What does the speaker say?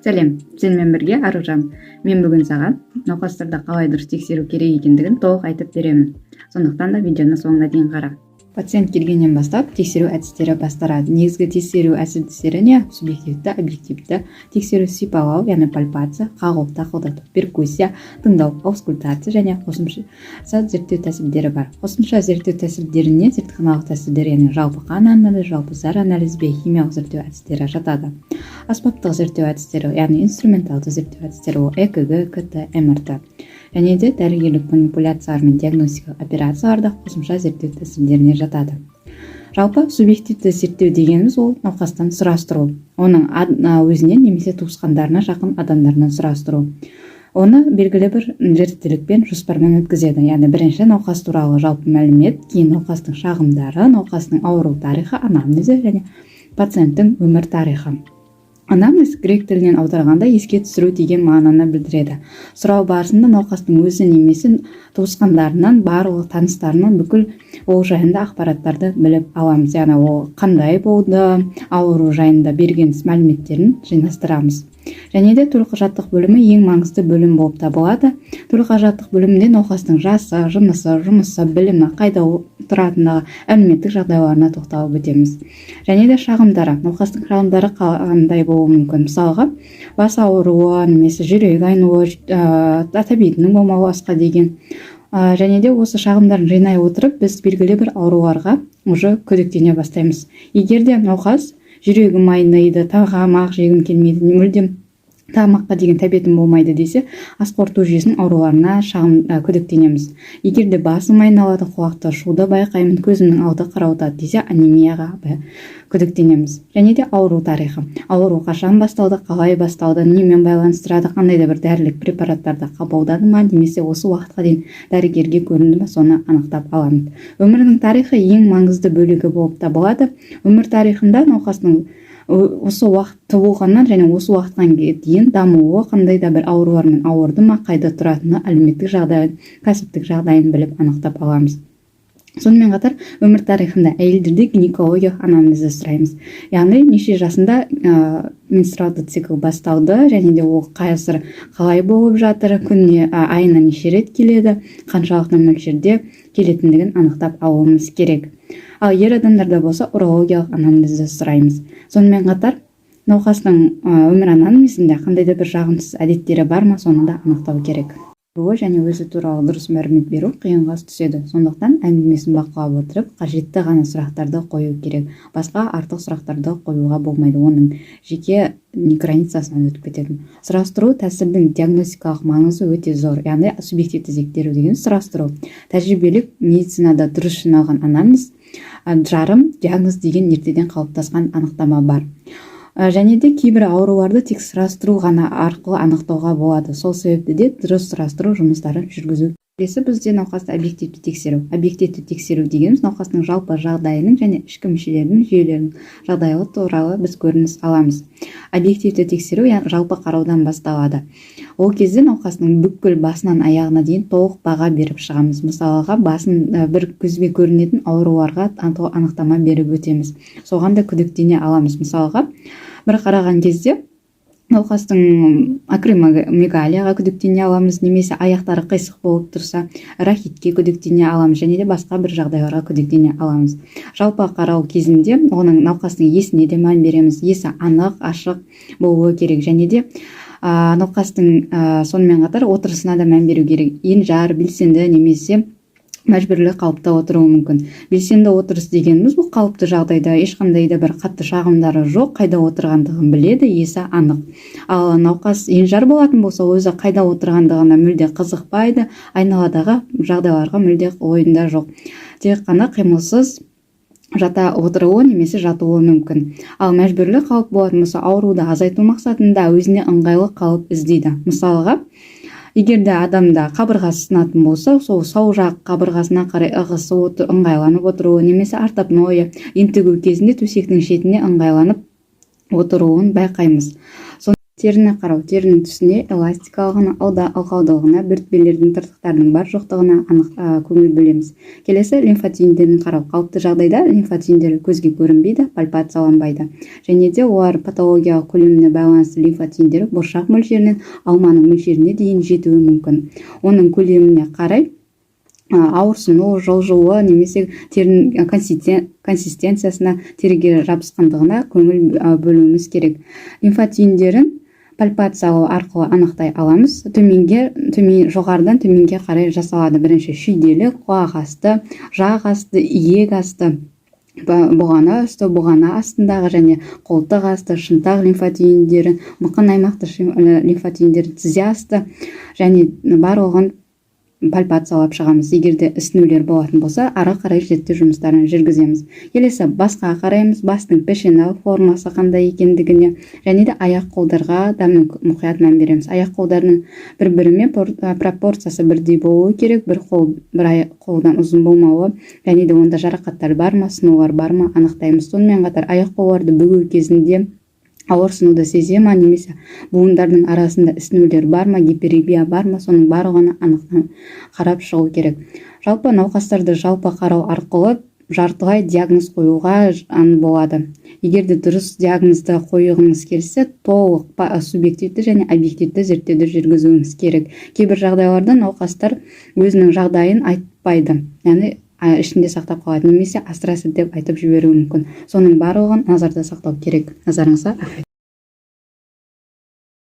Сәлем, сенімен бірге Аружан. Мен бүгін саған науқастарда қалай дұрыс тексеру керек екендігін толық айтып беремін. Сондықтан да видеоны соңына дейін қара. Пациент келгеннен бастап тексеру әдістері басталады. Негізгі тексеру әдістері не? Субъективті, объективті тексеру: сипалау, яғни пальпация, қағу, тақылдату, перкуссия, тыңдау, аускультация және қосымша зерттеу тәсілдері бар. Қосымша зерттеу тәсілдеріне зертханалық тәсілдер, яғни жалпы қан анализі, жалпы зар анализі, биохимиялық зерттеу әдістері жатады. Аспаптық зерттеу әдістері, яғни инструменталды зерттеу әдістері, ол ЭКГ, КТ, МРТ. Және де дәрігерлік манипуляциялар мен диагностикалық операцияларда қосымша зерттеу тәсілдеріне жатады. Жалпы субъективті зерттеу дегеніміз ол науқастан сұрастыру. Оның өзінен немесе туысқандарына жақын адамдарынан сұрастыру. Оны белгілі бір реттілікпен жоспармен өткізеді. Яғни бірінші науқас туралы жалпы мәлімет, кейін науқастың шағымдары, науқастың ауру тарихы, анамнезі және пациенттің өмір тарихы. Анамнез грек тілінен аударғанда еске түсіру деген мағынаны білдіреді. Сұрау барысында науқастың өзі немесе туысқандарынан, барлық таныстарынан бүкіл ол жайында ақпараттарды біліп аламыз. Яғни ол қандай болды, ауру жайында берген мәліметтерін жинастырамыз. Және де төлқұжаттық бөлімі ең маңызды бөлім болып табылады. Төлқұжаттық бөлімде науқастың жасы, жұмысы, білімі, қайда тұратындығы, әлеуметтік жағдайларына тоқталып өтеміз. Және де шағымдары. Науқастың шағымдары қандай болуы мүмкін? Мысалға, бас ауруы, немесе жүрек айнуы, табиетінің болмауы, асқа деген. Және де осы шағымдарын жинай отырып, біз белгілі бір ауруларға уже күдіктене бастаймыз. Егер де науқас жүрегім айниды, тамақ жегім келмейді, мүлдем тамаққа деген тәбетім болмайды десе, ас қорыту жүйесінің ауруларына күдіктенеміз. Егер де басым айналады, құлақты шуды байқаймын, көзімнің алды қарауытады десе, анемияға күдіктенеміз. Және де ауру тарихы. Ауру қашан басталды, қалай басталды, немен байланыстырады, қандай да бір дәрілік препараттарды қабылдады ма, немесе осы уақытқа дейін дәрігерге көрінді ме, соны анықтап аламыз. Өмірінің тарихы ең маңызды бөлігі болып табылады. Өмір тарихында науқастың осы уақыт туылғаннан және осы уақытқа дейін дамуы, қандай да бір аурулармен ауырды ма, қайда тұратыны, әлеуметтік жағдайын, кәсіптік жағдайын біліп анықтап аламыз. Сонымен қатар өмір тарихында әйелдерде гинекологиялық анамнезді сұраймыз. Яғни неше жасында менструалды цикл басталды, және де ол қазір қалай болып жатыр, күніне айына неше рет келеді, қаншалықты мөлшерде келетіндігін анықтап алуымыз керек. Ал ер адамдарда болса урологиялық анамнезді сұраймыз. Сонымен қатар науқастың өмір анамнезінде қандай да бір жағымсыз әдеттері бар ма, соны да анықтау керек. Және өзі туралы дұрыс мәлімет беру қиынға түседі. Сондықтан әңгімесін бақылап отырып, қажетті ғана сұрақтарды қою керек. Басқа артық сұрақтарды қоюға болмайды. Оның жеке границасынан өтіп кетеді. Сұрастыру тәсілдің диагностикалық маңызы өте зор. Яғни субъективті зерттеу деген сұрастыру. Тәжірибелік медицинада дұрыс жиналған анамнез, жарым диагноз деген ертеден қалыптасқан анықтама бар. Және де кейбір ауруларды тек сұрастыру ғана арқылы анықтауға болады. Сол себепті де дұрыс сұрастыру жұмыстарын жүргізу. Келесі бізде науқасты объективті тексеру. Объективті тексеру дегеніміз науқастың жалпы жағдайының және ішкі мүшелерінің жүйелерінің жағдайы туралы біз көрініс аламыз. Объективті тексеру жалпы қараудан басталады. Ол кезде науқастың бүкіл басынан аяғына дейін толық баға беріп шығамыз. Мысалға, басын бір көзге көрінетін ауруларға анықтама беріп өтеміз. Соған да күдіктене аламыз. Мысалға, бір қараған кезде науқастың акромегалияға күдіктене аламыз, немесе аяқтары қисық болып тұрса, рахитке күдіктене аламыз, және де басқа бір жағдайларға күдіктене аламыз. Жалпы қарау кезінде оның науқастың есіне де мән береміз. Есі анық, ашық болуы керек, және де науқастың сонымен қатар отырысына да мән беру керек. Енжар, белсенді немесе мәжбүрлі қалыпта отыруы мүмкін. Белсенді отырыс дегеніміз бұл қалыпты жағдайда ешқандай да бір қатты шағымдары жоқ, қайда отырғандығын біледі, есі анық. Ал науқас енжар болатын болса, өзі қайда отырғандығына мүлде қызықпайды, айналадағы жағдайларға мүлде ойында жоқ. Тек қана қимылсыз жата отыруы немесе жатуы мүмкін. Ал мәжбүрлі қалып болатын болса, ауруды азайту мақсатында өзіне ыңғайлы қалып іздейді. Мысалға, егер де адамда қабырғасы сынатын болса, сол сау жақ қабырғасына қарай ығысы ыңғайланып отыруы, немесе ортопноя, ентігу кезінде төсектің шетіне ыңғайланып отыруын байқаймыз. Теріні қарау, терінің түсіне, эластикалығына, ылғалдылығына, бөртпелердің тыртықтарының бар жоқтығына көңіл бөлеміз. Келесі лимфотиіндерін қарау. Қалыпты жағдайда лимфотиіндері көзге көрінбейді, пальпацияланбайды. Және де олар патологиялық көлеміне байланысты лимфотиіндері бұршақ мөлшерінен алманың мөлшеріне дейін жетуі мүмкін. Оның көлеміне қарай ауырсыну, жылжуы немесе терінің консистенциясына, теріге жабысқандығына көңіл бөлуіміз керек. Лимфотиіндерін пальпациялау арқылы анықтай аламыз. Жоғарыдан төменге қарай жасалады. Бірінші шүйделі, құлақ асты, жақ асты, иек асты, бұғана үсті, бұғана астындағы және қолтық асты, шынтақ лимфотиіндері, мықын аймақты лимфотиіндері, тізе асты және барлығын пальпациялап шығамыз. Егерде ісінулер болатын болса, ары қарай зерттеу жұмыстарын жүргіземіз. Келесі басқа қараймыз, бастың пешеналық формасы қандай екендігіне және де аяқ қолдарға дәмнің мұқият мән береміз. Аяқ қолдарының бір-бірімен пропорциясы бірдей болуы керек, бір аяқ қолдан ұзын болмауы және де онда жарақаттар бар ма, сынулар бар ма анықтаймыз. Сонымен қатар аяқ қолдарды бүгу кезінде ауырсынуды сезе ма, немесе буындардың арасында ісінулер бар ма, гиперемия бар ма, соның барлығына анықтап қарап шығу керек. Жалпы науқастарды жалпы қарау арқылы жартылай диагноз қоюға болады. Егерде дұрыс диагнозды қойғыңыз келсе, толық субъективті және объективті зерттеуді жүргізуіңіз керек. Кейбір жағдайларда науқастар өзінің жағдайын айтпайды, яғни ішінде сақтап қалады, немесе асыра сілтеп айтып жіберуі мүмкін. Соның барлығын назарда сақтау керек. Назарыңызға рахмет.